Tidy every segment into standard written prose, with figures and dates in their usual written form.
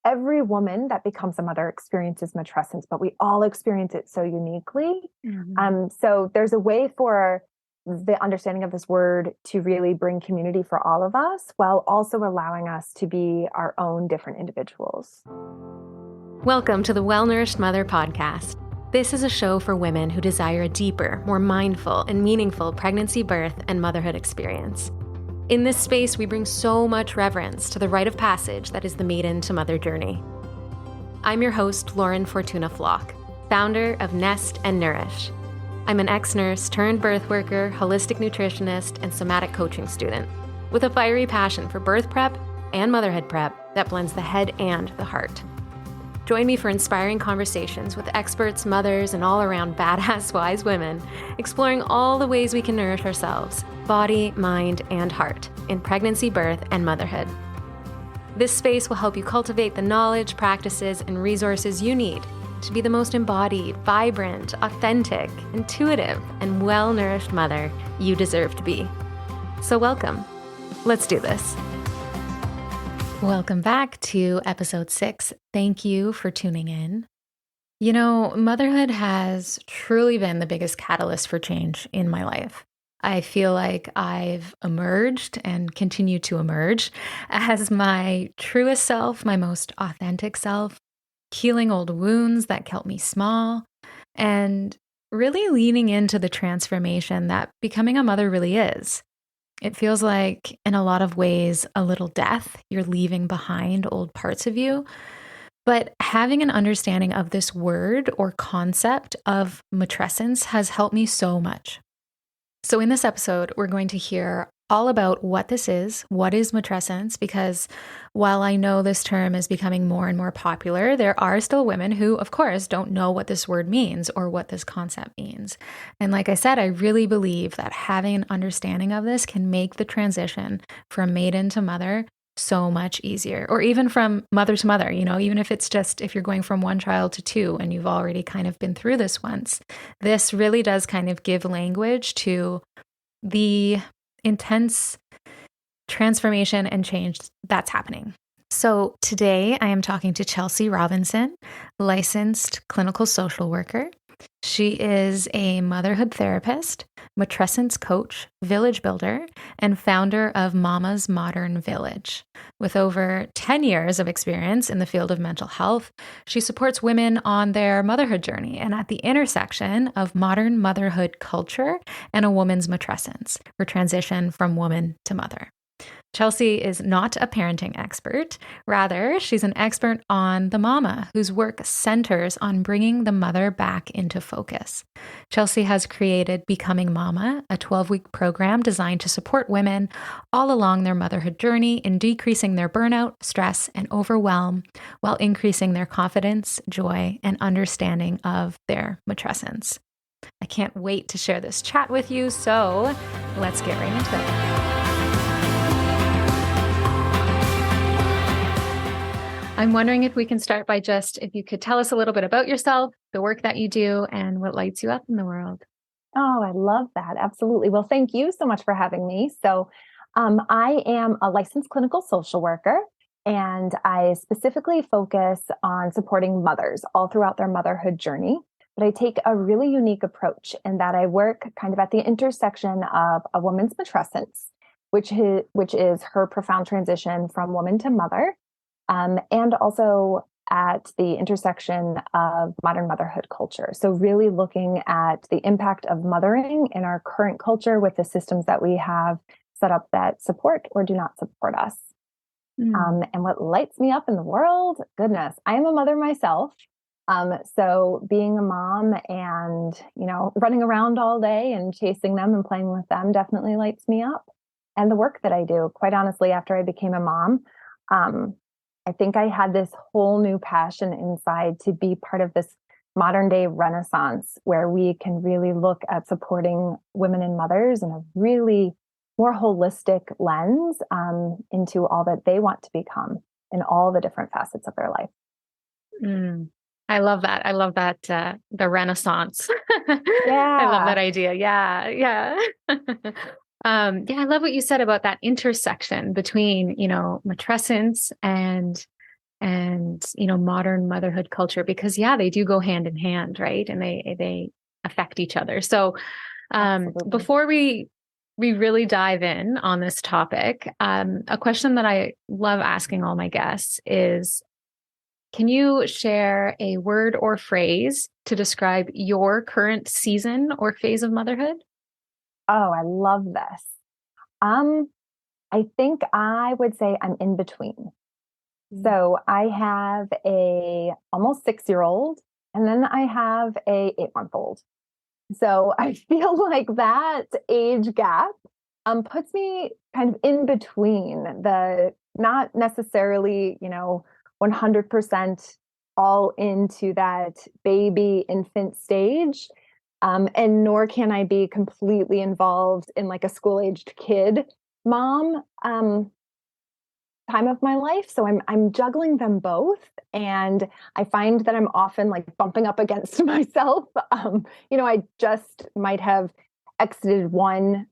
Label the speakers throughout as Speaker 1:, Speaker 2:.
Speaker 1: every woman that becomes a mother experiences matrescence, but we all experience it so uniquely. So there's a way for the understanding of this word to really bring community for all of us, while also allowing us to be our own different individuals.
Speaker 2: Welcome to the Well-Nourished Mother podcast. This is a show for women who desire a deeper, more mindful, and meaningful pregnancy, birth, and motherhood experience. In this space, we bring so much reverence to the rite of passage that is the maiden to mother journey. I'm your host, Lauren Fortuna Flock, founder of Nest and Nourish. I'm an ex-nurse turned birth worker, holistic nutritionist, and somatic coaching student with a fiery passion for birth prep and motherhood prep that blends the head and the heart. Join me for inspiring conversations with experts, mothers, and all-around badass wise women, exploring all the ways we can nourish ourselves, body, mind, and heart, in pregnancy, birth, and motherhood. This space will help you cultivate the knowledge, practices, and resources you need to be the most embodied, vibrant, authentic, intuitive, and well-nourished mother you deserve to be. So welcome. Let's do this. Welcome back to episode 6. Thank you for tuning in. You know, motherhood has truly been the biggest catalyst for change in my life. I feel like I've emerged and continue to emerge as my truest self, my most authentic self, healing old wounds that kept me small, and really leaning into the transformation that becoming a mother really is. It feels like, in a lot of ways, a little death. You're leaving behind old parts of you. But having an understanding of this word or concept of matrescence has helped me so much. So in this episode, we're going to hear all about what this is, what is matrescence, because while I know this term is becoming more and more popular, there are still women who, of course, don't know what this word means or what this concept means. And like I said, I really believe that having an understanding of this can make the transition from maiden to mother so much easier, or even from mother to mother, you know, even if it's just if you're going from one child to two and you've already kind of been through this once, this really does kind of give language to the intense transformation and change that's happening. So today I am talking to Chelsea Robinson, licensed clinical social worker. She is a motherhood therapist, matrescence coach, village builder, and founder of Mama's Modern Village. With over 10 years of experience in the field of mental health, she supports women on their motherhood journey and at the intersection of modern motherhood culture and a woman's matrescence, her transition from woman to mother. Chelsea is not a parenting expert. Rather, she's an expert on the mama whose work centers on bringing the mother back into focus. Chelsea has created Becoming Mama, a 12-week program designed to support women all along their motherhood journey in decreasing their burnout, stress, and overwhelm while increasing their confidence, joy, and understanding of their matrescence. I can't wait to share this chat with you, so let's get right into it. I'm wondering if we can start by if you could tell us a little bit about yourself, the work that you do, and what lights you up in the world.
Speaker 1: Oh, I love that. Absolutely. Well, thank you so much for having me. So I am a licensed clinical social worker, and I specifically focus on supporting mothers all throughout their motherhood journey. But I take a really unique approach in that I work kind of at the intersection of a woman's matrescence, which is her profound transition from woman to mother. And also at the intersection of modern motherhood culture. So really looking at the impact of mothering in our current culture with the systems that we have set up that support or do not support us. And what lights me up in the world, goodness, I am a mother myself. So being a mom and, running around all day and chasing them and playing with them definitely lights me up. And the work that I do, quite honestly, after I became a mom, I think I had this whole new passion inside to be part of this modern day renaissance where we can really look at supporting women and mothers in a really more holistic lens into all that they want to become in all the different facets of their life.
Speaker 2: I love that. I love that, the Renaissance.
Speaker 1: Yeah.
Speaker 2: I love that idea. Yeah. Yeah. I love what you said about that intersection between, matrescence and and, you know, modern motherhood culture, because yeah, they do go hand in hand, right? And they affect each other. So
Speaker 1: Absolutely.
Speaker 2: before we really dive in on this topic, a question that I love asking all my guests is, can you share a word or phrase to describe your current season or phase of motherhood?
Speaker 1: Oh, I love this. Um, I think I would say I'm in between.
Speaker 2: Mm.
Speaker 1: So I have a almost 6-year old, and then I have a 8-month old. So I feel like that age gap puts me kind of in between the not necessarily, 100% all into that baby infant stage. And nor can I be completely involved in like a school aged kid mom time of my life. So I'm juggling them both, and I find that I'm often like bumping up against myself. I just might have exited one.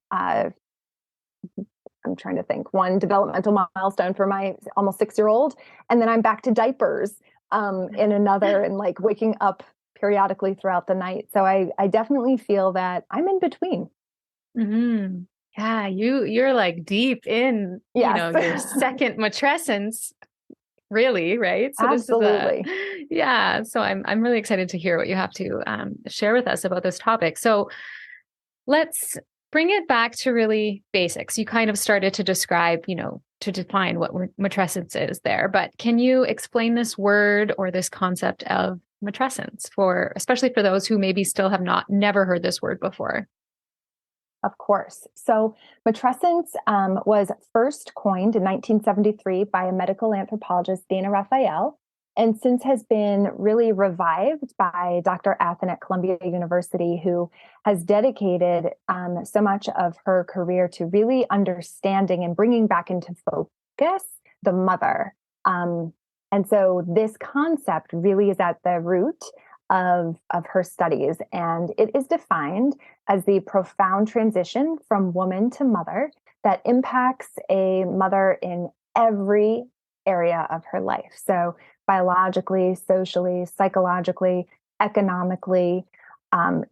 Speaker 1: I'm trying to think one developmental milestone for my almost 6-year old, and then I'm back to diapers in another, and like waking up periodically throughout the night. So I definitely feel that I'm in between.
Speaker 2: Hmm. Yeah, you're like deep in, you
Speaker 1: Yes,
Speaker 2: know, your second matrescence, really, right? So this is a
Speaker 1: absolutely.
Speaker 2: yeah. So I'm really excited to hear what you have to share with us about this topic. So let's bring it back to really basics. You kind of started to describe, you know, to define what matrescence is there, but can you explain this word or this concept of matrescence for, especially for those who maybe still have not never heard this word before?
Speaker 1: Of course. So, matrescence was first coined in 1973 by a medical anthropologist, Dana Raphael, and since has been really revived by Dr. Athen at Columbia University, who has dedicated so much of her career to really understanding and bringing back into focus the mother. And so, this concept really is at the root of her studies, and it is defined as the profound transition from woman to mother that impacts a mother in every area of her life. So, biologically, socially, psychologically, economically,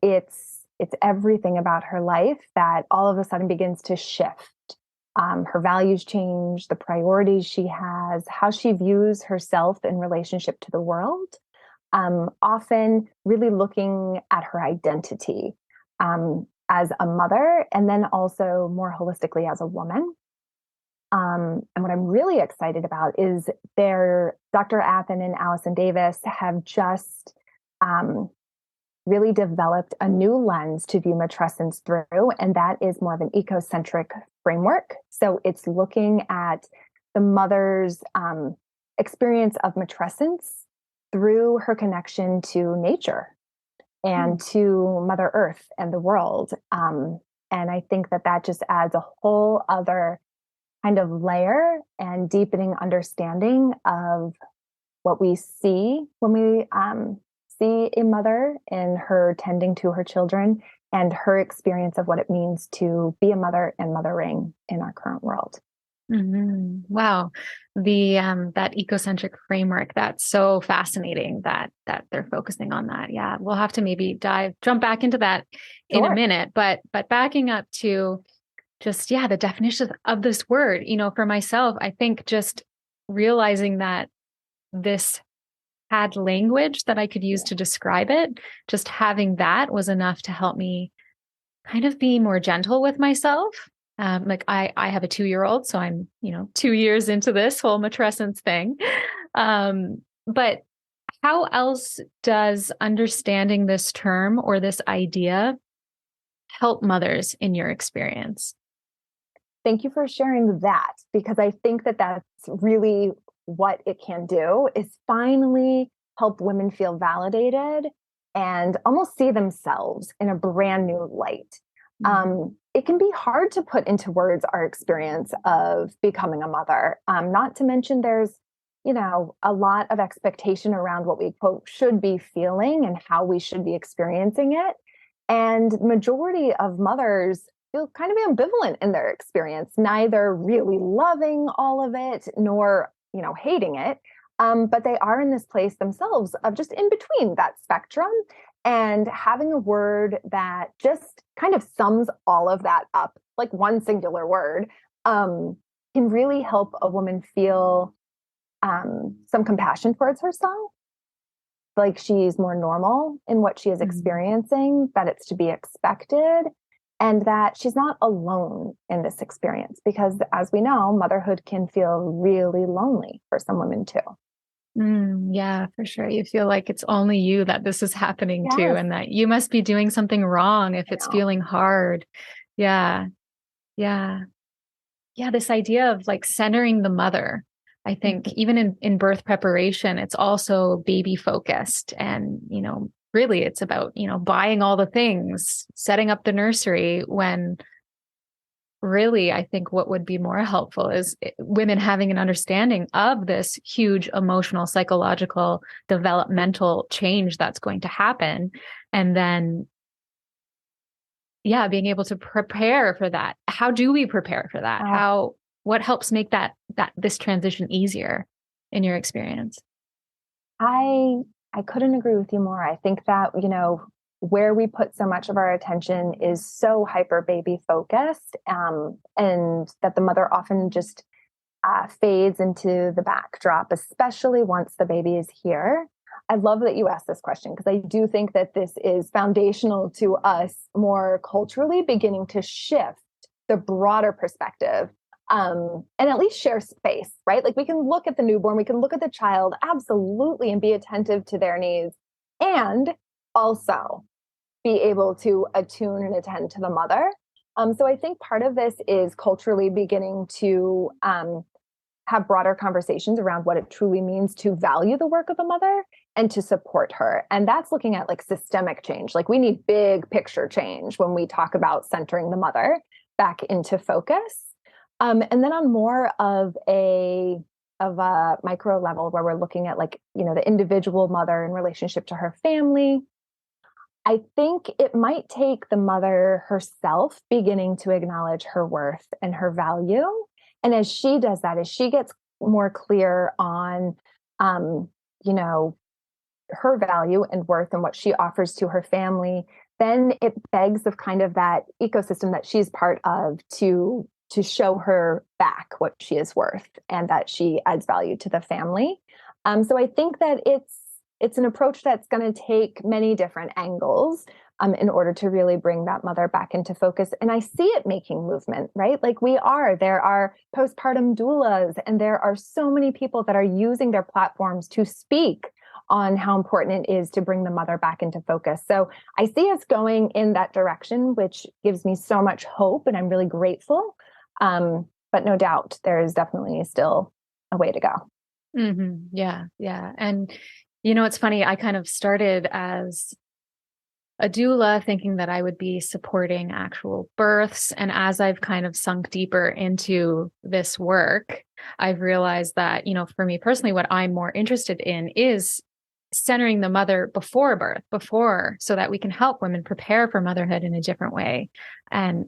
Speaker 1: it's everything about her life that all of a sudden begins to shift. Her values change, the priorities she has, how she views herself in relationship to the world, often really looking at her identity as a mother, and then also more holistically as a woman. And what I'm really excited about is Dr. Athen and Allison Davis have just um, really developed a new lens to view matrescence through, and that is more of an ecocentric framework. So it's looking at the mother's experience of matrescence through her connection to nature and to Mother Earth and the world. And I think that that just adds a whole other kind of layer and deepening understanding of what we see when we see a mother in her tending to her children, and her experience of what it means to be a mother and mothering in our current world.
Speaker 2: Wow. The that ecocentric framework, that's so fascinating that they're focusing on that. Yeah. We'll have to maybe jump back into that in a
Speaker 1: Sure.
Speaker 2: minute, but backing up to just yeah, the definition of this word, you know, for myself, I think just realizing that this had language that I could use
Speaker 1: Yeah.
Speaker 2: to describe it, just having that was enough to help me kind of be more gentle with myself. Like I have a 2-year old, so I'm, you know, 2 years into this whole matrescence thing. But how else does understanding this term or this idea help mothers in your experience?
Speaker 1: Thank you for sharing that, because I think that that's really what it can do is finally help women feel validated and almost see themselves in a brand new light. It can be hard to put into words our experience of becoming a mother. Not to mention there's, a lot of expectation around what we quote should be feeling and how we should be experiencing it. And majority of mothers feel kind of ambivalent in their experience, neither really loving all of it nor, hating it. But they are in this place themselves of just in between that spectrum. And having a word that just kind of sums all of that up, like one singular word, can really help a woman feel some compassion towards herself, like she's more normal in what she is
Speaker 2: Mhm.
Speaker 1: experiencing, that it's to be expected, and that she's not alone in this experience. Because as we know, motherhood can feel really lonely for some women too.
Speaker 2: Yeah, for sure. You feel like it's only you that this is happening to,
Speaker 1: Yes,
Speaker 2: and that you must be doing something wrong if
Speaker 1: I
Speaker 2: it's
Speaker 1: know.
Speaker 2: feeling hard. Yeah, yeah. Yeah, this idea of like centering the mother. I think
Speaker 1: Mhm.
Speaker 2: even in birth preparation, it's also baby focused. And, really it's about, buying all the things, setting up the nursery when really I think what would be more helpful is women having an understanding of this huge emotional, psychological, developmental change that's going to happen. And then yeah, being able to prepare for that. How do we prepare for that?
Speaker 1: Oh,
Speaker 2: What helps make that this transition easier in your experience?
Speaker 1: I I couldn't agree with you more. I think that, where we put so much of our attention is so hyper baby focused, and that the mother often just fades into the backdrop, especially once the baby is here. I love that you asked this question because I do think that this is foundational to us more culturally beginning to shift the broader perspective, and at least share space, right? Like we can look at the newborn, we can look at the child, absolutely, and be attentive to their needs, and also be able to attune and attend to the mother. So I think part of this is culturally beginning to have broader conversations around what it truly means to value the work of a mother and to support her. And that's looking at like systemic change. Like we need big picture change when we talk about centering the mother back into focus. And then on more of a micro level where we're looking at like, the individual mother in relationship to her family, I think it might take the mother herself beginning to acknowledge her worth and her value. And as she does that, as she gets more clear on, um, you know, her value and worth and what she offers to her family, then it begs of kind of that ecosystem that she's part of to show her back what she is worth and that she adds value to the family. So I think that it's an approach that's going to take many different angles, in order to really bring that mother back into focus. And I see it making movement, right? Like there are postpartum doulas, and there are so many people that are using their platforms to speak on how important it is to bring the mother back into focus. So I see us going in that direction, which gives me so much hope, and I'm really grateful. But no doubt, there is definitely still a way to go.
Speaker 2: Yeah, yeah. And it's funny, I kind of started as a doula thinking that I would be supporting actual births. And as I've kind of sunk deeper into this work, I've realized that, for me personally, what I'm more interested in is centering the mother before birth, so that we can help women prepare for motherhood in a different way. And,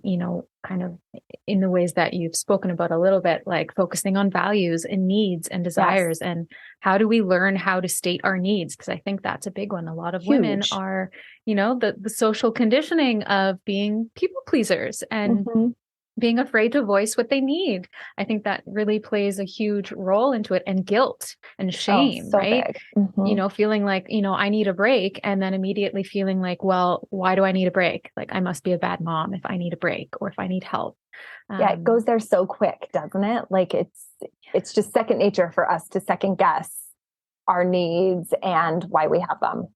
Speaker 2: kind of in the ways that you've spoken about a little bit, like focusing on values and needs and
Speaker 1: Yes,
Speaker 2: desires, and how do we learn how to state our needs? Because I think that's a big one. A lot of women
Speaker 1: huge.
Speaker 2: are, the social conditioning of being people pleasers and
Speaker 1: Hmm.
Speaker 2: being afraid to voice what they need. I think that really plays a huge role into it, and guilt and
Speaker 1: Oh,
Speaker 2: shame,
Speaker 1: so
Speaker 2: right?
Speaker 1: big. Hmm.
Speaker 2: Feeling like, I need a break, and then immediately feeling like, well, why do I need a break? Like, I must be a bad mom if I need a break or if I need help.
Speaker 1: Yeah, it
Speaker 2: Um,
Speaker 1: goes there so quick, doesn't it? Like it's just second nature for us to second guess our needs and why we have them.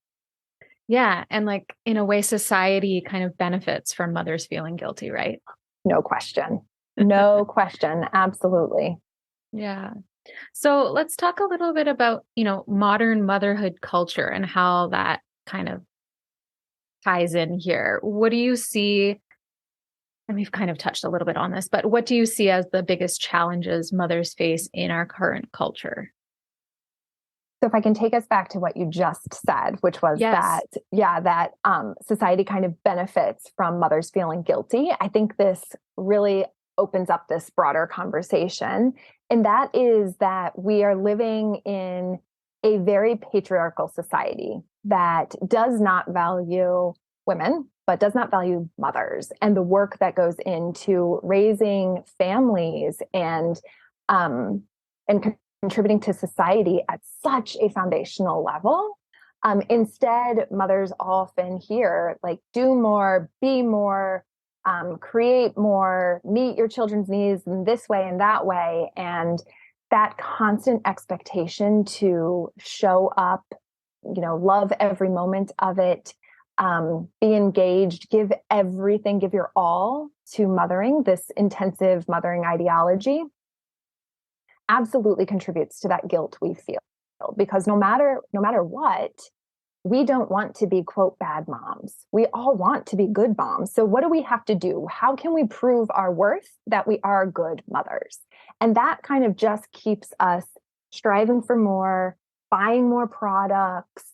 Speaker 2: yeah. And like, in a way, society kind of benefits from mothers feeling guilty, right?
Speaker 1: No question. No question. Absolutely.
Speaker 2: Yeah. So let's talk a little bit about, modern motherhood culture and how that kind of ties in here. What do you see? And we've kind of touched a little bit on this, but what do you see as the biggest challenges mothers face in our current culture?
Speaker 1: So if I can take us back to what you just said, which was
Speaker 2: Yes.
Speaker 1: that, yeah, that society kind of benefits from mothers feeling guilty. I think this really opens up this broader conversation. And that is that we are living in a very patriarchal society that does not value women, but does not value mothers and the work that goes into raising families and contributing to society at such a foundational level. Instead, mothers often hear like, do more, be more, create more, meet your children's needs in this way and that way. And that constant expectation to show up, love every moment of it, be engaged, give everything, give your all to mothering, this intensive mothering ideology absolutely contributes to that guilt we feel, because no matter what, we don't want to be, quote, bad moms. We all want to be good moms. So what do we have to do? How can we prove our worth that we are good mothers? And that kind of just keeps us striving for more, buying more products,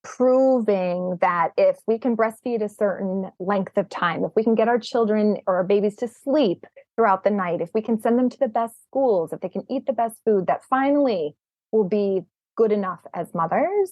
Speaker 1: proving that if we can breastfeed a certain length of time, if we can get our children or our babies to sleep throughout the night, if we can send them to the best schools, if they can eat the best food, that finally will be good enough as mothers.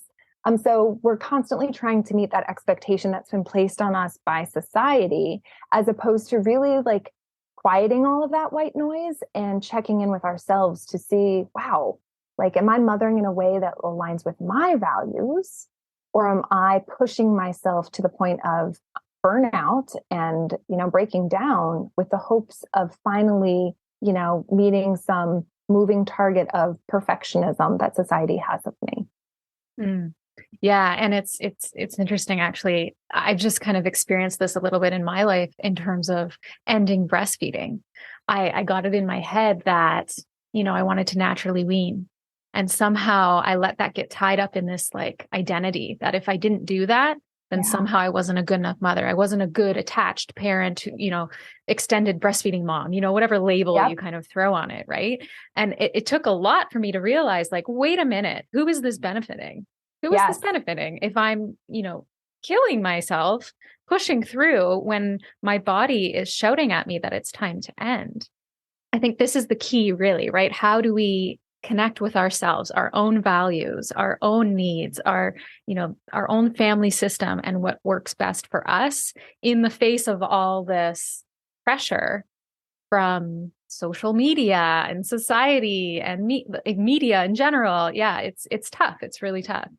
Speaker 1: So we're constantly trying to meet that expectation that's been placed on us by society, as opposed to really like quieting all of that white noise and checking in with ourselves to see, wow, like, am I mothering in a way that aligns with my values? Or am I pushing myself to the point of burnout and, breaking down with the hopes of finally, meeting some moving target of perfectionism that society has of me?
Speaker 2: Mm. Yeah. And it's interesting, actually. I've just kind of experienced this a little bit in my life in terms of ending breastfeeding. I got it in my head that, I wanted to naturally wean. And somehow I let that get tied up in this like identity that if I didn't do that, then
Speaker 1: Yeah.
Speaker 2: somehow I wasn't a good enough mother. I wasn't a good attached parent, extended breastfeeding mom, whatever label
Speaker 1: Yep.
Speaker 2: you kind of throw on it. Right. And it took a lot for me to realize, like, wait a minute, who is this benefiting? Who is this
Speaker 1: Yes.
Speaker 2: benefiting if I'm, killing myself, pushing through when my body is shouting at me that it's time to end? I think this is the key, really, right? How do we connect with ourselves, our own values, our own needs, our own family system, and what works best for us in the face of all this pressure from social media and society and media in general? Yeah, it's tough. It's really tough.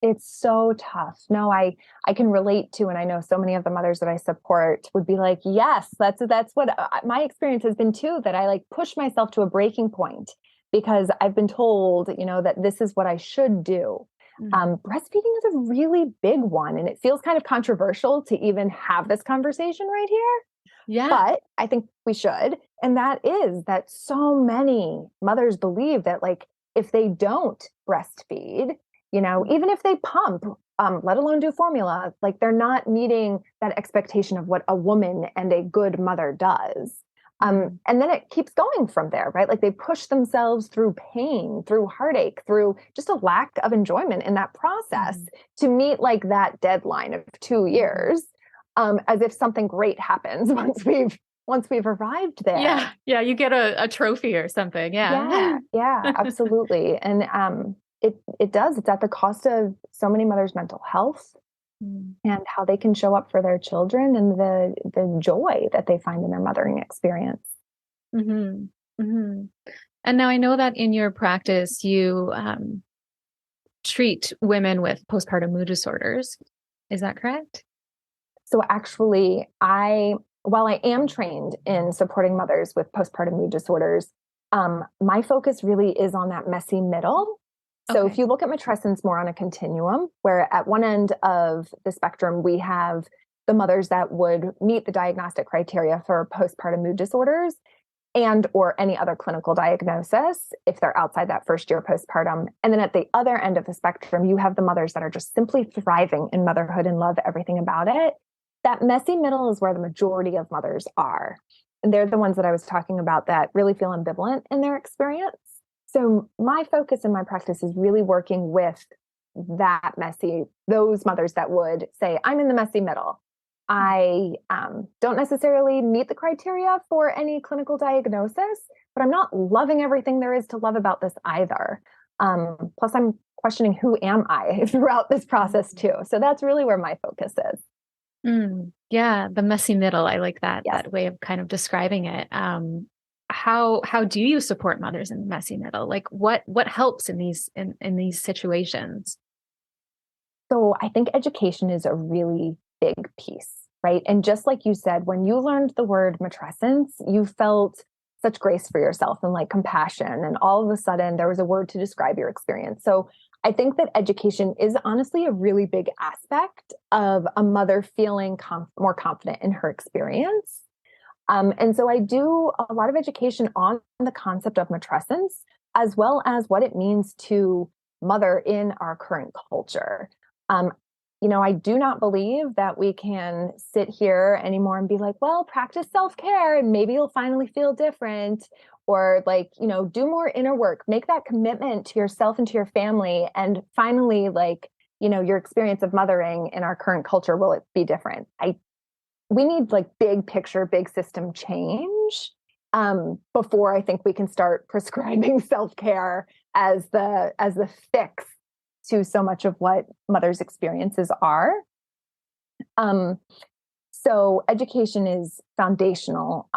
Speaker 1: It's so tough. No, I can relate to, and I know so many of the mothers that I support would be like, yes, that's what my experience has been too, that I like push myself to a breaking point because I've been told, that this is what I should do. Breastfeeding is a really big one, and it feels kind of controversial to even have this conversation right here.
Speaker 2: Yeah.
Speaker 1: But I think we should. And that is that so many mothers believe that, like, if they don't breastfeed, even if they pump, let alone do formula, like, they're not meeting that expectation of what a woman and a good mother does. And then it keeps going from there, right? Like, they push themselves through pain, through heartache, through just a lack of enjoyment in that process to meet like that deadline of 2 years, as if something great happens once we've arrived there.
Speaker 2: Yeah. Yeah. You get a trophy or something. Yeah.
Speaker 1: Yeah, absolutely. And it does. It's at the cost of so many mothers' mental health and how they can show up for their children and the joy that they find in their mothering experience.
Speaker 2: Mm-hmm. Mm-hmm. And now I know that in your practice, you treat women with postpartum mood disorders. Is that correct?
Speaker 1: So actually, while I am trained in supporting mothers with postpartum mood disorders, my focus really is on that messy middle. So if you look at matrescence more on a continuum, where at one end of the spectrum, we have the mothers that would meet the diagnostic criteria for postpartum mood disorders and or any other clinical diagnosis if they're outside that first year postpartum. And then at the other end of the spectrum, you have the mothers that are just simply thriving in motherhood and love everything about it. That messy middle is where the majority of mothers are. And they're the ones that I was talking about that really feel ambivalent in their experience. So my focus in my practice is really working with those mothers that would say, I'm in the messy middle. I don't necessarily meet the criteria for any clinical diagnosis, but I'm not loving everything there is to love about this either. Plus, I'm questioning who am I throughout this process too. So that's really where my focus is.
Speaker 2: Yeah, the messy middle. I like
Speaker 1: Yes.
Speaker 2: that way of kind of describing it. How do you support mothers in the messy middle? Like what helps in in these situations?
Speaker 1: So I think education is a really big piece, right? And just like you said, when you learned the word matrescence, you felt such grace for yourself and like compassion. And all of a sudden, there was a word to describe your experience. So I think that education is honestly a really big aspect of a mother feeling more confident in her experience. And so I do a lot of education on the concept of matrescence, as well as what it means to mother in our current culture. Um, I do not believe that we can sit here anymore and be like, well, practice self care and maybe you'll finally feel different. Or, like, do more inner work, make that commitment to yourself and to your family. And finally, like, your experience of mothering in our current culture, will it be different? We need like big picture, big system change before I think we can start prescribing self care as the fix to so much of what mothers' experiences are. Um, so education is foundational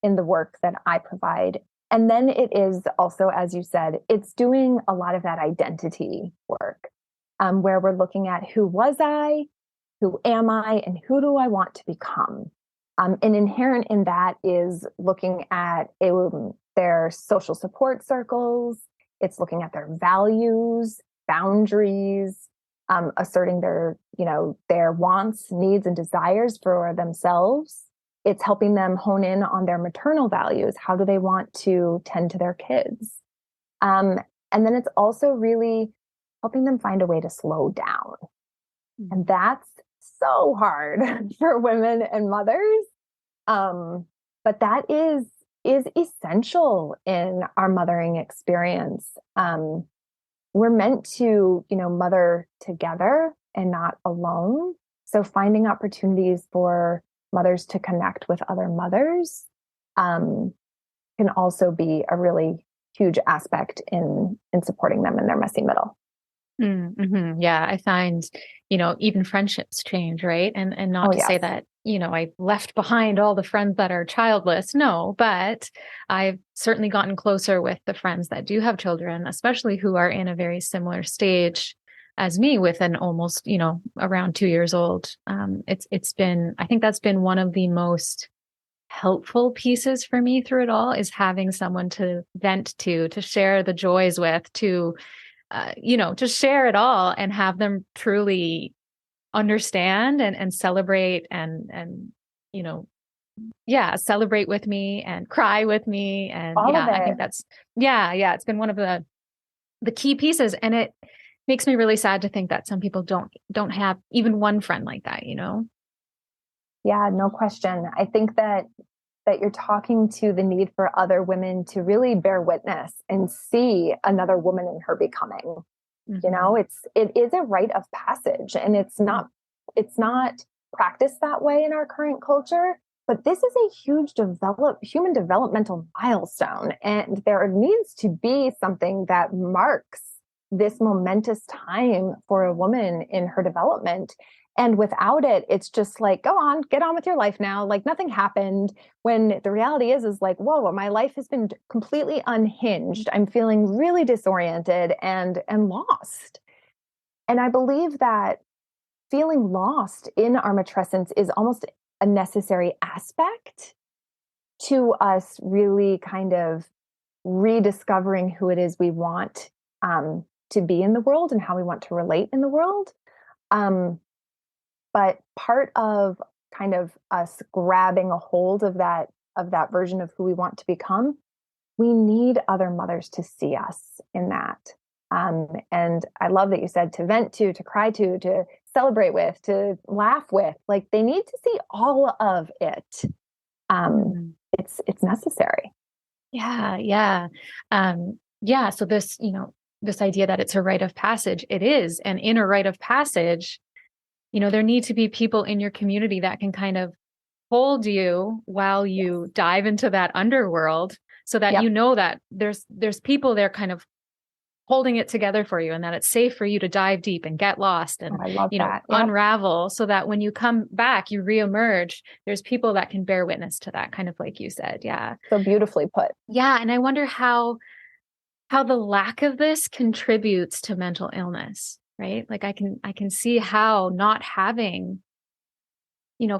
Speaker 1: in the work that I provide. And then it is also, as you said, it's doing a lot of that identity work where we're looking at who was I, who am I, and who do I want to become? And inherent in that is looking at their social support circles. It's looking at their values, boundaries, asserting their wants, needs, and desires for themselves. It's helping them hone in on their maternal values. How do they want to tend to their kids? Um, and then it's also really helping them find a way to slow down. And that's so hard for women and mothers. But that is essential in our mothering experience. We're meant to, mother together and not alone. So finding opportunities for mothers to connect with other mothers can also be a really huge aspect in supporting them in their messy middle.
Speaker 2: Yeah, I find, even friendships change, right? And not
Speaker 1: Oh,
Speaker 2: to say
Speaker 1: yes.
Speaker 2: that, I left behind all the friends that are childless. No, but I've certainly gotten closer with the friends that do have children, especially who are in a very similar stage as me with an almost, around 2 years old. It's been, I think that's been one of the most helpful pieces for me through it all is having someone to vent to share the joys with, to just share it all and have them truly understand and celebrate and, you know, yeah, celebrate with me and cry with me. And
Speaker 1: All of
Speaker 2: yeah, I think
Speaker 1: it.
Speaker 2: that's, yeah, it's been one of the key pieces. And it makes me really sad to think that some people don't have even one friend like that.
Speaker 1: Yeah, no question. I think that you're talking to the need for other women to really bear witness and see another woman in her becoming.
Speaker 2: Hmm.
Speaker 1: It is a rite of passage, and it's not practiced that way in our current culture. But this is a huge human developmental milestone, and there needs to be something that marks this momentous time for a woman in her development. And without it, it's just like, go on, get on with your life now. Like nothing happened. When the reality is like, whoa, my life has been completely unhinged. I'm feeling really disoriented and lost. And I believe that feeling lost in our matrescence is almost a necessary aspect to us really kind of rediscovering who it is we want to be in the world and how we want to relate in the world. Um, but part of kind of us grabbing a hold of that version of who we want to become, we need other mothers to see us in that. And I love that you said to vent to cry to celebrate with, to laugh with. Like they need to see all of it. Um,
Speaker 2: Hmm.
Speaker 1: it's necessary.
Speaker 2: Yeah. Yeah. So this idea that it's a rite of passage, it is. And in a rite of passage, There need to be people in your community that can kind of hold you while
Speaker 1: Yes.
Speaker 2: you dive into that underworld so that
Speaker 1: Yep.
Speaker 2: that there's people there kind of holding it together for you and that it's safe for you to dive deep and get lost
Speaker 1: Oh,
Speaker 2: and,
Speaker 1: I love that. Yep.
Speaker 2: unravel so that when you come back, you reemerge, there's people that can bear witness to that, kind of like you said. Yeah.
Speaker 1: So beautifully put.
Speaker 2: Yeah. And I wonder how the lack of this contributes to mental illness, right? Like I can see how not having,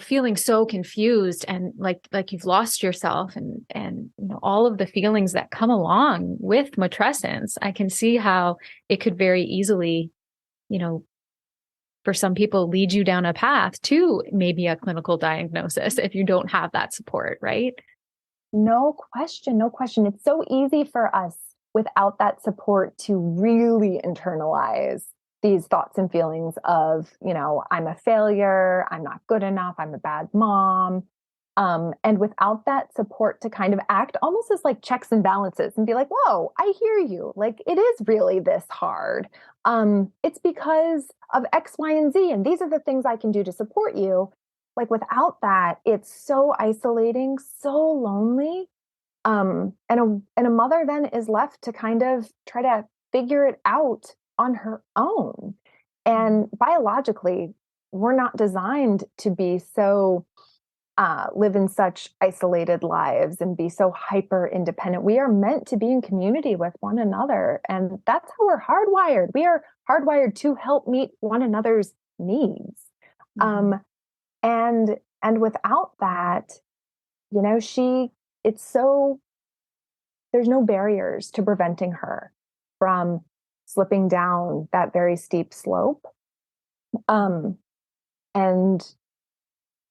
Speaker 2: feeling so confused and like you've lost yourself and all of the feelings that come along with matrescence, I can see how it could very easily, you know, for some people lead you down a path to maybe a clinical diagnosis if you don't have that support, right?
Speaker 1: No question, no question. It's so easy for us without that support to really internalize these thoughts and feelings of, I'm a failure, I'm not good enough, I'm a bad mom. And without that support to kind of act almost as like checks and balances and be like, whoa, I hear you. Like it is really this hard. It's because of X, Y, and Z. And these are the things I can do to support you. Like without that, it's so isolating, so lonely. And a mother then is left to kind of try to figure it out on her own.
Speaker 2: Mm-hmm.
Speaker 1: And biologically, we're not designed to be so live in such isolated lives and be so hyper independent. We are meant to be in community with one another, and that's how we're hardwired. We are hardwired to help meet one another's needs.
Speaker 2: Mm-hmm.
Speaker 1: Um, and without that, she it's so there's no barriers to preventing her from slipping down that very steep slope. Um, and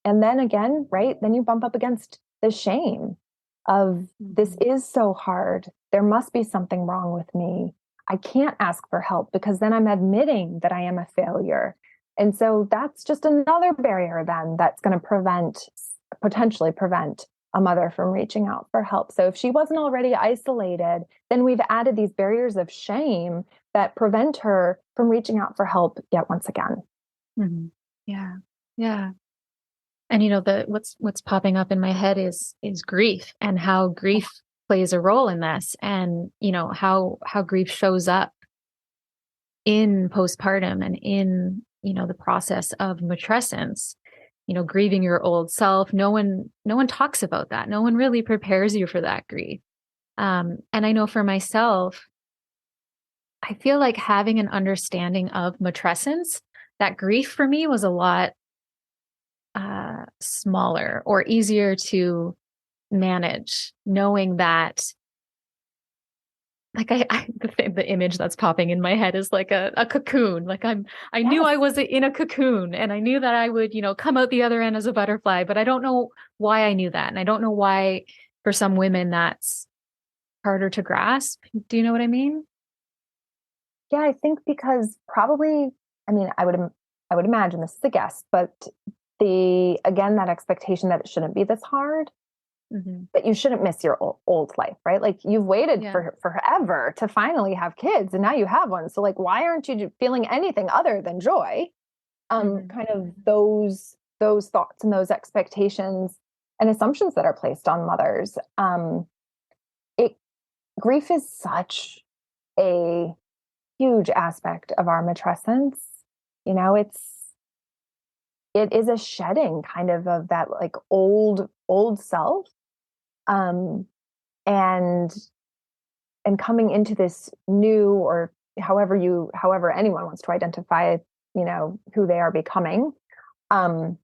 Speaker 1: and then again, right? Then you bump up against the shame of this
Speaker 2: Mm-hmm.
Speaker 1: is so hard. There must be something wrong with me. I can't ask for help because then I'm admitting that I am a failure. And so that's just another barrier then that's going to potentially prevent a mother from reaching out for help. So if she wasn't already isolated, then we've added these barriers of shame that prevent her from reaching out for help yet once again.
Speaker 2: Mm-hmm. Yeah. Yeah. And the what's popping up in my head is grief and how grief plays a role in this and how grief shows up in postpartum and in the process of matrescence, grieving your old self. No one talks about that. No one really prepares you for that grief. And I know for myself, I feel like having an understanding of matrescence, that grief for me was a lot smaller or easier to manage, knowing that like the image that's popping in my head is like a cocoon. Like I knew
Speaker 1: Yes.
Speaker 2: I was in a cocoon and I knew that I would, come out the other end as a butterfly, but I don't know why I knew that. And I don't know why for some women that's harder to grasp. Do you know what I mean?
Speaker 1: Yeah, I think because probably, I mean, I would imagine this is a guess, but again, that expectation that it shouldn't be this hard,
Speaker 2: Mm-hmm.
Speaker 1: that you shouldn't miss your old life, right? Like you've waited
Speaker 2: Yeah.
Speaker 1: for forever to finally have kids and now you have one. So like, why aren't you feeling anything other than joy?
Speaker 2: Mm-hmm.
Speaker 1: Kind of those thoughts and those expectations and assumptions that are placed on mothers. It Grief is such a huge aspect of our matrescence. You know, it is a shedding kind of that like old self. Um, and and coming into this new or however anyone wants to identify, who they are becoming. Um,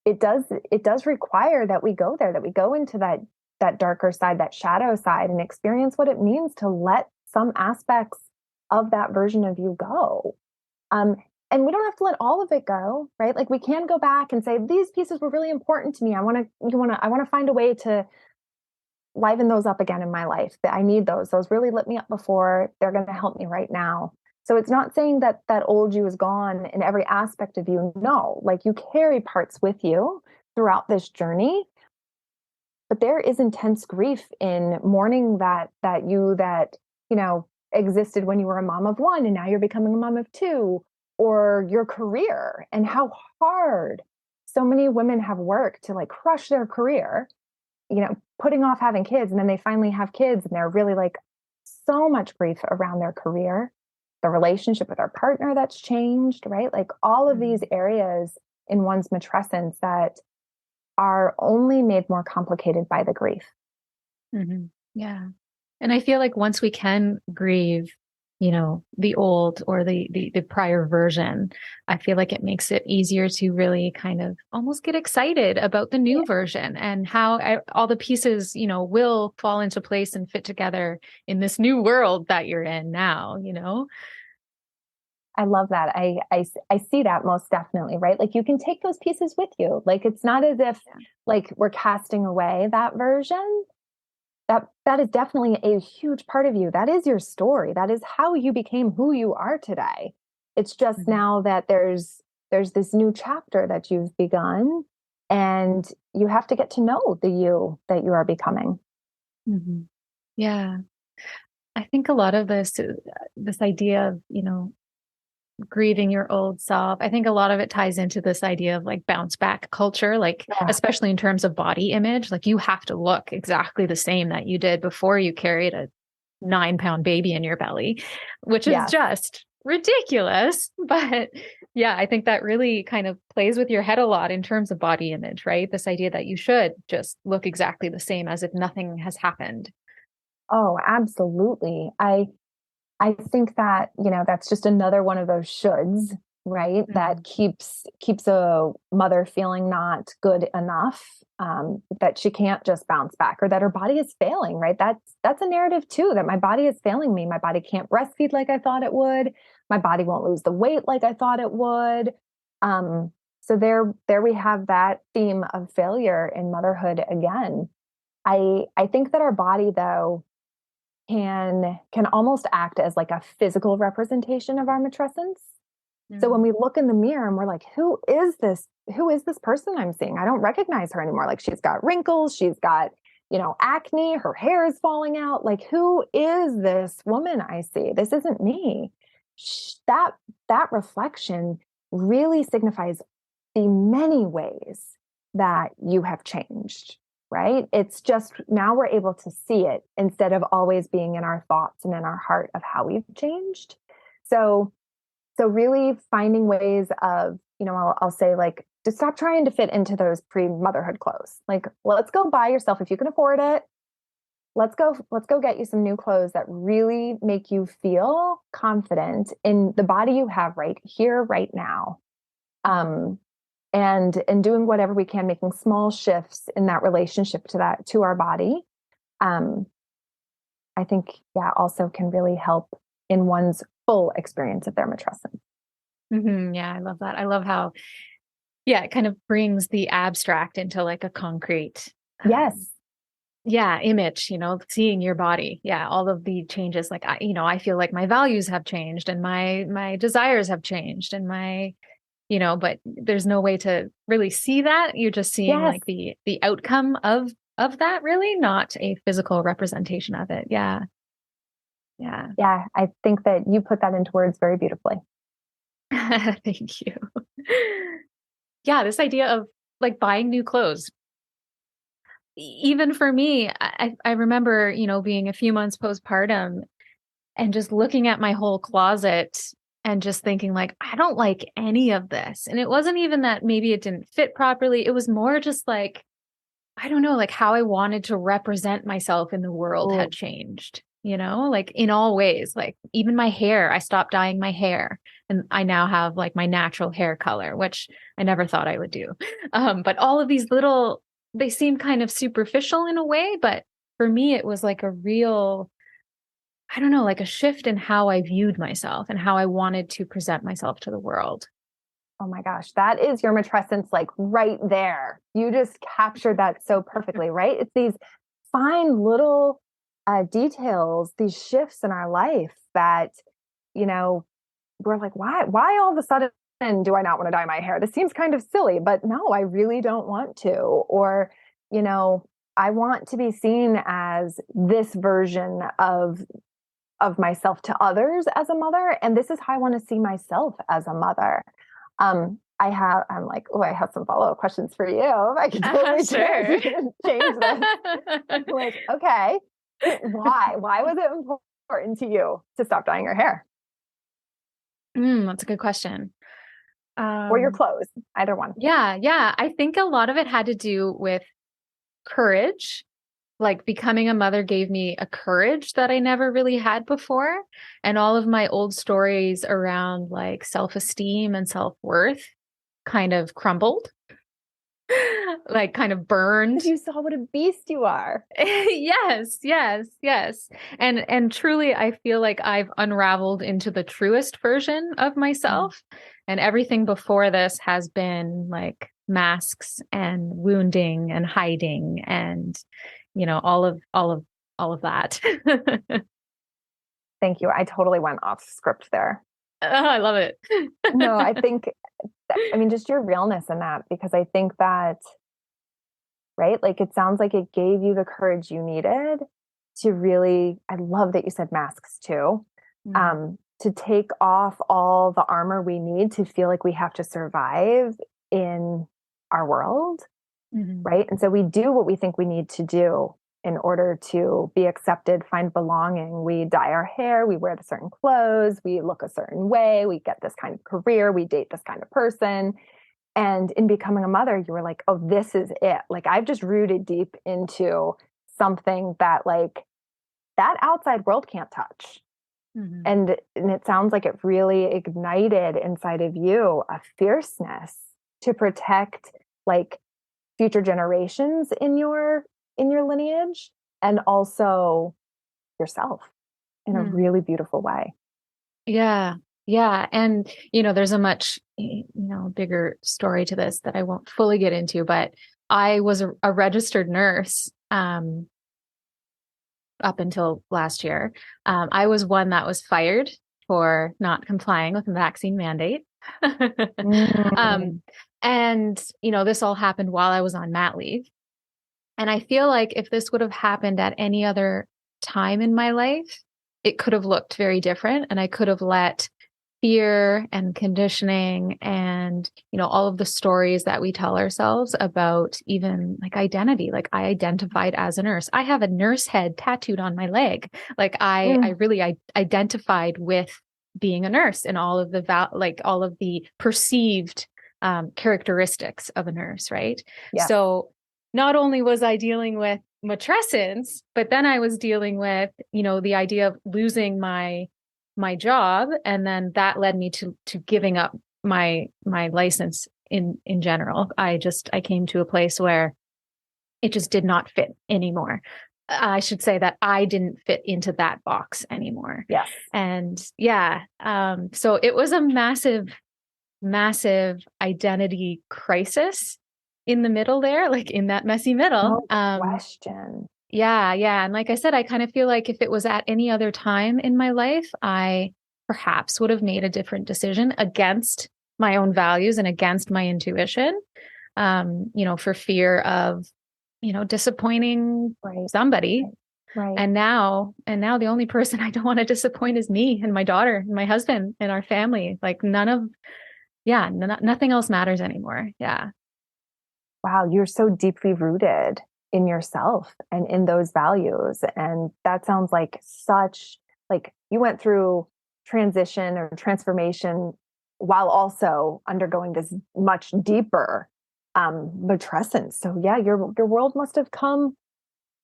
Speaker 1: it does require that we go there, that we go into that darker side, that shadow side, and experience what it means to let some aspects of that version of you go. Um, and we don't have to let all of it go, right? Like we can go back and say, these pieces were really important to me. I want to find a way to liven those up again in my life. That I need those. Those really lit me up before. They're going to help me right now. So it's not saying that that old you is gone in every aspect of you. No, like you carry parts with you throughout this journey, but there is intense grief in mourning that existed when you were a mom of one and now you're becoming a mom of two, or your career and how hard so many women have worked to like crush their career, putting off having kids. And then they finally have kids and they're really like so much grief around their career, the relationship with our partner that's changed, right? Like all of these
Speaker 2: Mhm.
Speaker 1: areas in one's matrescence that are only made more complicated by the grief.
Speaker 2: Mhm. Yeah. And I feel like once we can grieve, the old or the prior version, I feel like it makes it easier to really kind of almost get excited about the
Speaker 1: Yeah,
Speaker 2: new version and how all the pieces, will fall into place and fit together in this new world that you're in now.
Speaker 1: I love that. I see that most definitely, right? Like you can take those pieces with you. Like it's not as if
Speaker 2: Yeah.
Speaker 1: like we're casting away that version. That is definitely a huge part of you. That is your story. That is how you became who you are today. It's just
Speaker 2: Mhm.
Speaker 1: now that there's this new chapter that you've begun and you have to get to know the you that you are becoming.
Speaker 2: Mhm. Yeah. I think a lot of this idea of, grieving your old self. I think a lot of it ties into this idea of like bounce back culture, like
Speaker 1: Yeah.
Speaker 2: especially in terms of body image, like you have to look exactly the same that you did before you carried a 9-pound baby in your belly, which is
Speaker 1: Yes.
Speaker 2: just ridiculous. But yeah, I think that really kind of plays with your head a lot in terms of body image, right? This idea that you should just look exactly the same as if nothing has happened.
Speaker 1: Oh, absolutely. I think that, that's just another one of those shoulds, right? That
Speaker 2: Mm.
Speaker 1: keeps a mother feeling not good enough, that she can't just bounce back or that her body is failing, right? That's a narrative too, that my body is failing me. My body can't breastfeed like I thought it would. My body won't lose the weight like I thought it would. Um, so there we have that theme of failure in motherhood again. I think that our body though can almost act as like a physical representation of our matrescence. So when
Speaker 2: Mm.
Speaker 1: we look in the mirror and we're like, who is this? Who is this person I'm seeing? I don't recognize her anymore. Like she's got wrinkles, she's got, acne, her hair is falling out. Like who is this woman I see? This isn't me. That reflection really signifies the many ways that you have changed, right? It's just now we're able to see it instead of always being in our thoughts and in our heart of how we've changed. So, so really finding ways of, I'll say like, to stop trying to fit into those pre-motherhood clothes. Like, let's go buy yourself if you can afford it. Let's go get you some new clothes that really make you feel confident in the body you have right here, right now.
Speaker 2: Mhm.
Speaker 1: Um, and doing whatever we can, making small shifts in that relationship to our body, um, I think, yeah, also can really help in one's full experience of their matrescence.
Speaker 2: Yeah, I love that. I love how, yeah, it kind of brings the abstract into like a concrete, um,
Speaker 1: Yes,
Speaker 2: yeah, image, seeing your body. Yeah, all of the changes. Like I feel like my values have changed and my desires have changed and but there's no way to really see that. You're just seeing
Speaker 1: yes,
Speaker 2: like the outcome of that, really, not a physical representation of it. Yeah. Yeah.
Speaker 1: yeah. I think that you put that into words very beautifully.
Speaker 2: Thank you. Yeah, this idea of like buying new clothes. Even for me, I remember, being a few months postpartum and just looking at my whole closet and just thinking like, I don't like any of this. And it wasn't even that maybe it didn't fit properly. It was more just like, I don't know, like how I wanted to represent myself in the world had
Speaker 1: Oh,
Speaker 2: changed, like in all ways. Like even my hair, I stopped dyeing my hair and I now have like my natural hair color, which I never thought I would do. But all of these they seem kind of superficial in a way, but for me, it was like a real, I don't know, like a shift in how I viewed myself and how I wanted to present myself to the world.
Speaker 1: oh my gosh, that is your matrescence, like right there. You just captured that so perfectly, right? It's these fine little details, these shifts in our life that, you know, we're like, why all of a sudden do I not want to dye my hair? This seems kind of silly, but no, I really don't want to. Or, you know, I want to be seen as this version of myself to others as a mother. And this is how I want to see myself as a mother. I'm like, oh, I have some follow-up questions for you. I can totally
Speaker 2: Sure.
Speaker 1: change this. I'm like, okay, why? Why was it important to you to stop dyeing your hair
Speaker 2: That's a good question.
Speaker 1: or your
Speaker 2: Um,
Speaker 1: clothes? Either one.
Speaker 2: yeah. I think a lot of it had to do with courage. Like becoming a mother gave me a courage that I never really had before. And all of my old stories around like self-esteem and self-worth kind of crumbled, like kind of burned.
Speaker 1: Because you saw what a beast you are.
Speaker 2: Yes. And truly I feel like I've unraveled into the truest version of
Speaker 1: Mm.
Speaker 2: myself. And everything before this has been like masks and wounding and hiding and all of that.
Speaker 1: Thank you. I totally went off script there.
Speaker 2: Oh, I love it.
Speaker 1: No, I think, I mean, just your realness in that, because I think that, right? Like it sounds like it gave you the courage you needed to really, I love that you said masks too,
Speaker 2: Mm,
Speaker 1: to take off all the armor we need to feel like we have to survive in our world,
Speaker 2: mhm,
Speaker 1: right? And so we do what we think we need to do in order to be accepted, find belonging. We dye our hair, we wear the certain clothes, we look a certain way, we get this kind of career, we date this kind of person. And in becoming a mother, you were like, oh, this is it. Like I've just rooted deep into something that like that outside world can't touch.
Speaker 2: mhm,
Speaker 1: And it sounds like it really ignited inside of you a fierceness to protect like future generations in your lineage and also yourself in a
Speaker 2: mm.
Speaker 1: really beautiful way.
Speaker 2: Yeah. Yeah. And, there's a much, bigger story to this that I won't fully get into, but I was a registered nurse, up until last year. I was one that was fired for not complying with the vaccine mandate. um,
Speaker 1: Mm,
Speaker 2: and, this all happened while I was on mat leave. And I feel like if this would have happened at any other time in my life, it could have looked very different. And I could have let fear and conditioning and, all of the stories that we tell ourselves about even like identity. Like I identified as a nurse. I have a nurse head tattooed on my leg. Like I
Speaker 1: mm,
Speaker 2: really identified with being a nurse and all of the like all of the perceived characteristics of a nurse, right?
Speaker 1: yes.
Speaker 2: So not only was I dealing with matrescence, but then I was dealing with, the idea of losing my job, and then that led me to giving up my license in general. I came to a place where it just did not fit anymore. I should say that I didn't fit into that box anymore.
Speaker 1: Yes.
Speaker 2: And yeah, so it was a massive identity crisis in the middle there, like in that messy middle.
Speaker 1: No question.
Speaker 2: Yeah. And like I said, I kind of feel like if it was at any other time in my life, I perhaps would have made a different decision against my own values and against my intuition, for fear of, disappointing
Speaker 1: Right.
Speaker 2: somebody.
Speaker 1: Right.
Speaker 2: And now the only person I don't want to disappoint is me and my daughter and my husband and our family. Like nothing else matters anymore. Yeah.
Speaker 1: Wow, you're so deeply rooted in yourself and in those values. And that sounds like such like you went through transition or transformation while also undergoing this much deeper matrescence. So yeah, your world must have come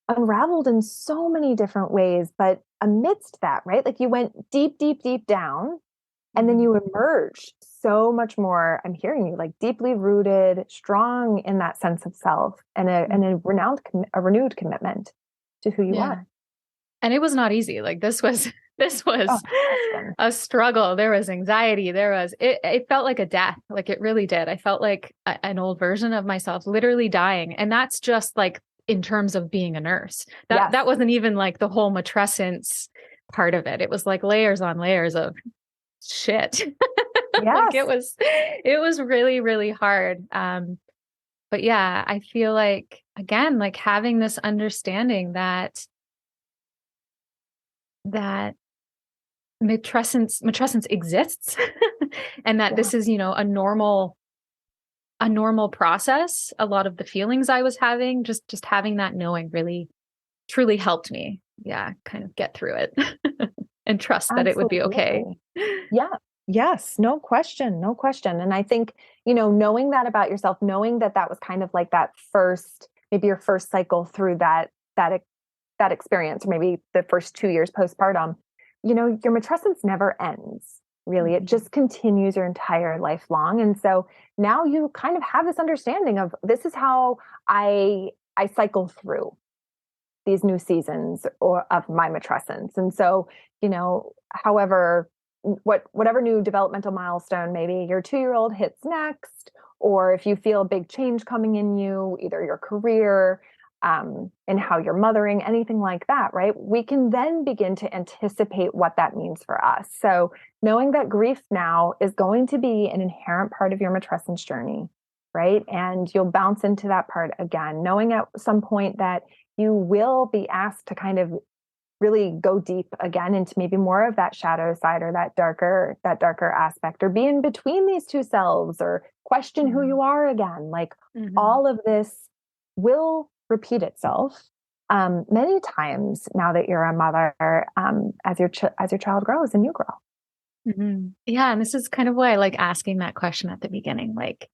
Speaker 1: unraveled in so many different ways. But amidst that, right? Like you went deep, deep, deep down and then
Speaker 2: Mhm.
Speaker 1: you emerge so much more. I'm hearing you like deeply rooted, strong in that sense of self and a a renewed commitment to who you
Speaker 2: Yeah.
Speaker 1: are.
Speaker 2: And it was not easy. Like this was this
Speaker 1: Oh,
Speaker 2: was
Speaker 1: question.
Speaker 2: a struggle. There was anxiety. It felt like a death. Like it really did. I felt like an old version of myself literally dying. And that's just like in terms of being a nurse. That
Speaker 1: Yes.
Speaker 2: that wasn't even like the whole matrescence part of it. It was like layers on layers of shit. Like
Speaker 1: Yes.
Speaker 2: it was really, really hard. But yeah, I feel like again, like having this understanding that matrescence exists and that
Speaker 1: Yeah,
Speaker 2: this is, a normal process. A lot of the feelings I was having, just having that knowing really truly helped me. Yeah, kind of get through it and trust that it would be okay.
Speaker 1: absolutely. Yeah. Yes. No question. No question. And I think, knowing that about yourself, knowing that that was kind of like that first, maybe your first cycle through that experience, or maybe the first 2 years postpartum, your matrescence never ends. Really, it
Speaker 2: Mhm.
Speaker 1: just continues your entire life long. And so now you kind of have this understanding of this is how I cycle through these new seasons or of my matrescence. And so, however, whatever new developmental milestone maybe your 2-year-old hits next, or if you feel a big change coming in you, either your career, and how you're mothering, anything like that, right? We can then begin to anticipate what that means for us. So knowing that grief now is going to be an inherent part of your matrescence journey, right? And you'll bounce into that part again, knowing at some point that you will be asked to kind of really go deep again into maybe more of that shadow side, or that darker aspect, or be in between these two selves, or question who
Speaker 2: Mhm.
Speaker 1: you are again. Like,
Speaker 2: Mhm.
Speaker 1: all of this will repeat itself many times now that you're a mother, as your child grows and you grow.
Speaker 2: Yeah, and this is kind of why I like asking that question at the beginning. Like,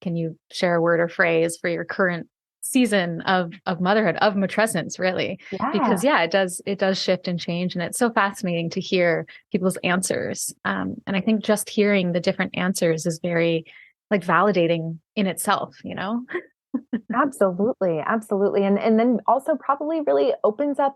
Speaker 2: can you share a word or phrase for your current season of motherhood, of matrescence, really? Because
Speaker 1: Yeah,
Speaker 2: yeah, it does shift and change, and it's so fascinating to hear people's answers. And I think just hearing the different answers is very like validating in itself.
Speaker 1: absolutely, absolutely. And then also probably really opens up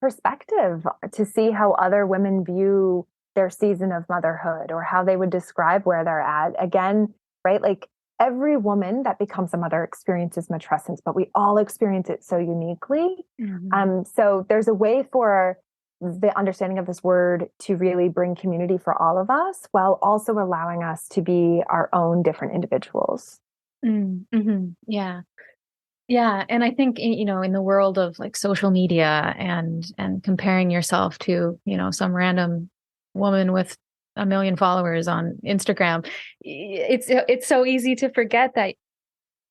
Speaker 1: perspective to see how other women view their season of motherhood, or how they would describe where they're at. Again, right? Like, every woman that becomes a mother experiences matrescence, but we all experience it so uniquely.
Speaker 2: Mhm.
Speaker 1: So there's a way for the understanding of this word to really bring community for all of us, while also allowing us to be our own different individuals.
Speaker 2: Yeah. Yeah, and I think in the world of like social media and comparing yourself to, some random woman with a million followers on Instagram, it's so easy to forget that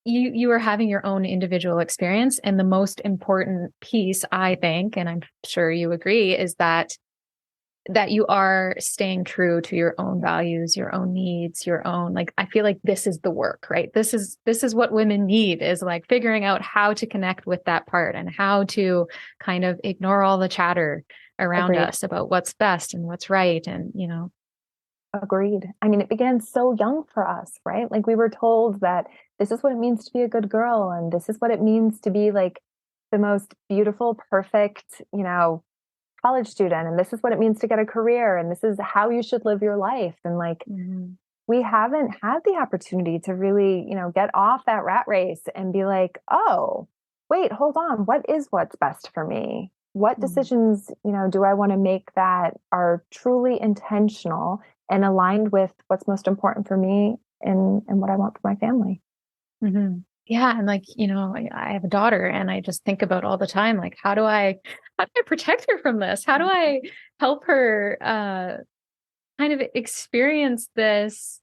Speaker 2: you are having your own individual experience, and the most important piece, I think, and I'm sure you agree, is that you are staying true to your own values, your own needs, your own, like, I feel like this is the work, right? This is what women need, is like figuring out how to connect with that part and how to kind of ignore all the chatter around
Speaker 1: Agreed.
Speaker 2: us about what's best and what's right. And,
Speaker 1: Agreed. I mean, it began so young for us, right? Like, we were told that this is what it means to be a good girl, and this is what it means to be like the most beautiful, perfect, college student, and this is what it means to get a career, and this is how you should live your life. And like,
Speaker 2: mhm,
Speaker 1: we haven't had the opportunity to really, get off that rat race and be like, oh, wait, hold on. What's best for me? What
Speaker 2: mhm,
Speaker 1: decisions, do I want to make that are truly intentional and aligned with what's most important for me, and what I want for my family?
Speaker 2: yeah. And like, I have a daughter, and I just think about all the time, like, how do I protect her from this? How do I help her kind of experience this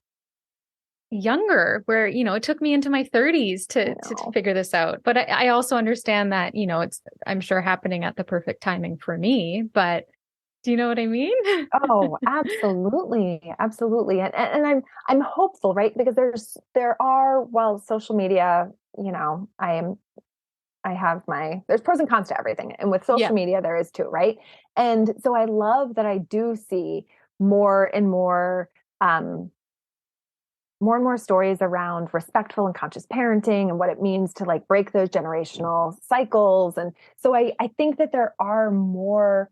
Speaker 2: younger, where it took me into my 30s
Speaker 1: I
Speaker 2: to
Speaker 1: know.
Speaker 2: figure this out. But I also understand that it's, I'm sure, happening at the perfect timing for me. But do you know what I mean?
Speaker 1: Oh, absolutely, absolutely. And I'm hopeful, right? Because there are, well, social media, I have there's pros and cons to everything. And with
Speaker 2: Yeah.
Speaker 1: social media, there is too, right? And so I love that I do see more and um, more stories around respectful and conscious parenting, and what it means to like break those generational cycles. And so I think that there are more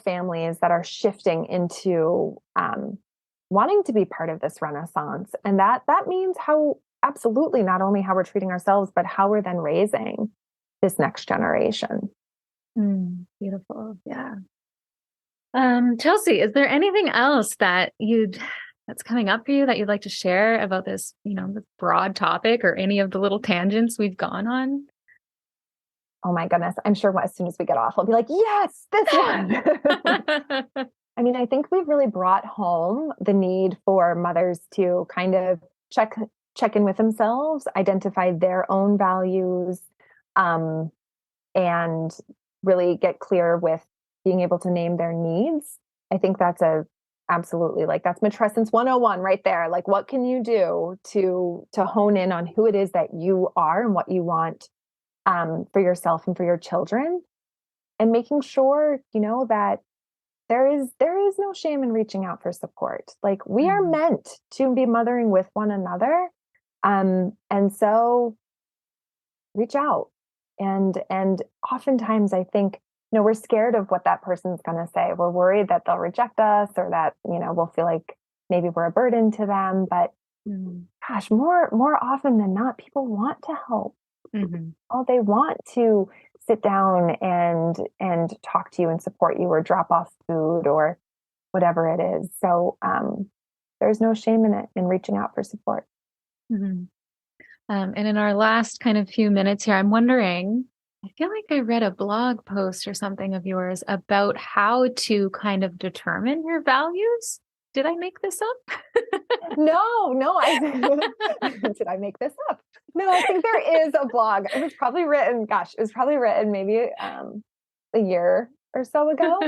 Speaker 1: families that are shifting into wanting to be part of this renaissance. And that means how, absolutely, not only how we're treating ourselves, but how we're then raising this next generation.
Speaker 2: Beautiful. Yeah. Chelsea, is there anything else that's coming up for you that you'd like to share about this broad topic, or any of the little tangents we've gone on?
Speaker 1: Oh my goodness. I'm sure as soon as we get off, I'll be like, yes, this one. I mean, I think we've really brought home the need for mothers to kind of check check in with themselves, identify their own values, um, and really get clear with being able to name their needs. I think that's a absolutely like that's matrescence 101 right there. Like what can you do to hone in on who it is that you are and what you want for yourself and for your children, and making sure that there is no shame in reaching out for support. Like we are
Speaker 2: Mhm.
Speaker 1: meant to be mothering with one another. And so reach out. And oftentimes I think, we're scared of what that person's gonna say. We're worried that they'll reject us or that, we'll feel like maybe we're a burden to them. But
Speaker 2: Mhm.
Speaker 1: gosh, more often than not, people want to help.
Speaker 2: Mhm.
Speaker 1: Oh, they want to sit down and talk to you and support you or drop off food or whatever it is. So there's no shame in it in reaching out for support.
Speaker 2: Mhm. And in our last kind of few minutes here, I'm wondering, I feel like I read a blog post or something of yours about how to kind of determine your values. Did I make this up?
Speaker 1: No, no, I did I make this up? No, I think there is a blog. It was probably written, gosh, it was probably written maybe a year or so ago.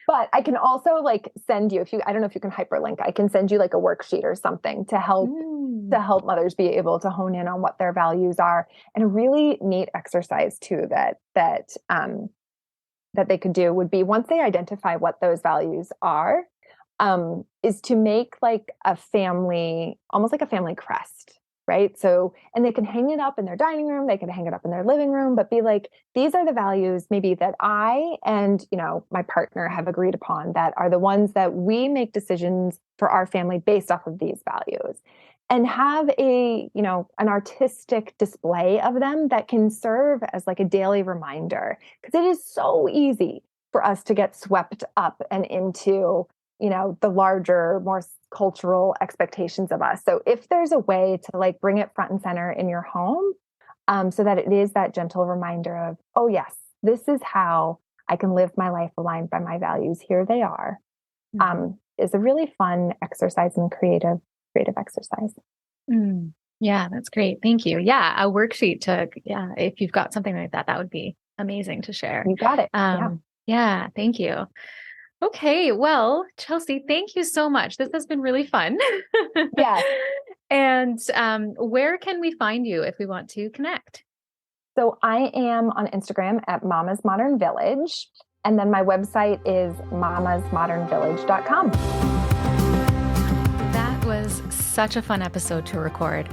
Speaker 1: But I can also like send you if you I don't know if you can hyperlink. I can send you like a worksheet or something to
Speaker 2: Mm.
Speaker 1: help mothers be able to hone in on what their values are, and a really neat exercise too that they could do would be once they identify what those values are, is to make like a family, almost like a family crest, right? So, and they can hang it up in their dining room, they can hang it up in their living room, but be like, these are the values maybe that I and, my partner have agreed upon that are the ones that we make decisions for our family based off of these values. And have an artistic display of them that can serve as like a daily reminder, because it is so easy for us to get swept up and into the larger, more cultural expectations of us. So if there's a way to like bring it front and center in your home, so that it is that gentle reminder of, oh yes, this is how I can live my life aligned by my values. Here they are.
Speaker 2: Mhm.
Speaker 1: Is a really fun exercise and creative exercise.
Speaker 2: Mm. Yeah, that's great. Thank you. Yeah, a worksheet yeah, if you've got something like that, that would be amazing to share.
Speaker 1: You got it. Yeah.
Speaker 2: Yeah, thank you. Okay, well, Chelsea, thank you so much. This has been really fun.
Speaker 1: Yes.
Speaker 2: And where can we find you if we want to connect?
Speaker 1: So I am on Instagram at Mama's Modern Village. And then my website is mamasmodernvillage.com.
Speaker 2: That was such a fun episode to record.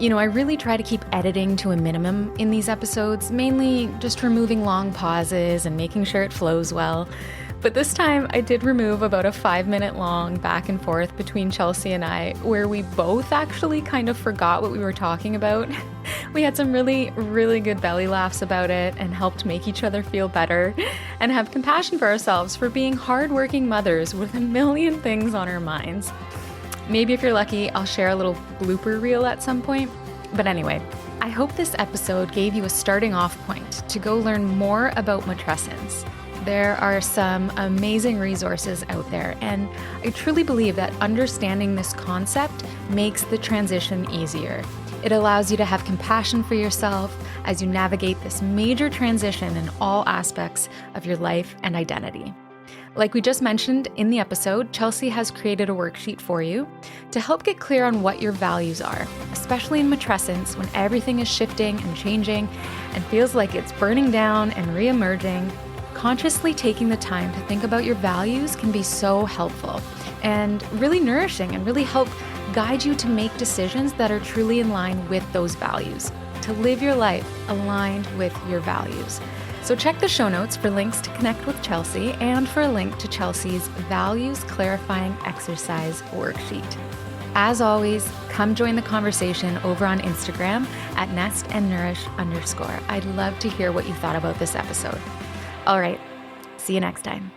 Speaker 2: I really try to keep editing to a minimum in these episodes, mainly just removing long pauses and making sure it flows well. But this time I did remove about a 5-minute long back and forth between Chelsea and I, where we both actually kind of forgot what we were talking about. We had some really, really good belly laughs about it and helped make each other feel better and have compassion for ourselves for being hardworking mothers with a million things on our minds. Maybe if you're lucky, I'll share a little blooper reel at some point. But anyway, I hope this episode gave you a starting off point to go learn more about matrescence. There are some amazing resources out there, and I truly believe that understanding this concept makes the transition easier. It allows you to have compassion for yourself as you navigate this major transition in all aspects of your life and identity. Like we just mentioned in the episode, Chelsea has created a worksheet for you to help get clear on what your values are, especially in matrescence when everything is shifting and changing and feels like it's burning down and re-emerging. Consciously taking the time to think about your values can be so helpful and really nourishing and really help guide you to make decisions that are truly in line with those values, to live your life aligned with your values. So check the show notes for links to connect with Chelsea and for a link to Chelsea's Values Clarifying Exercise Worksheet. As always, come join the conversation over on Instagram at nestandnourish_. I'd love to hear what you thought about this episode. All right, see you next time.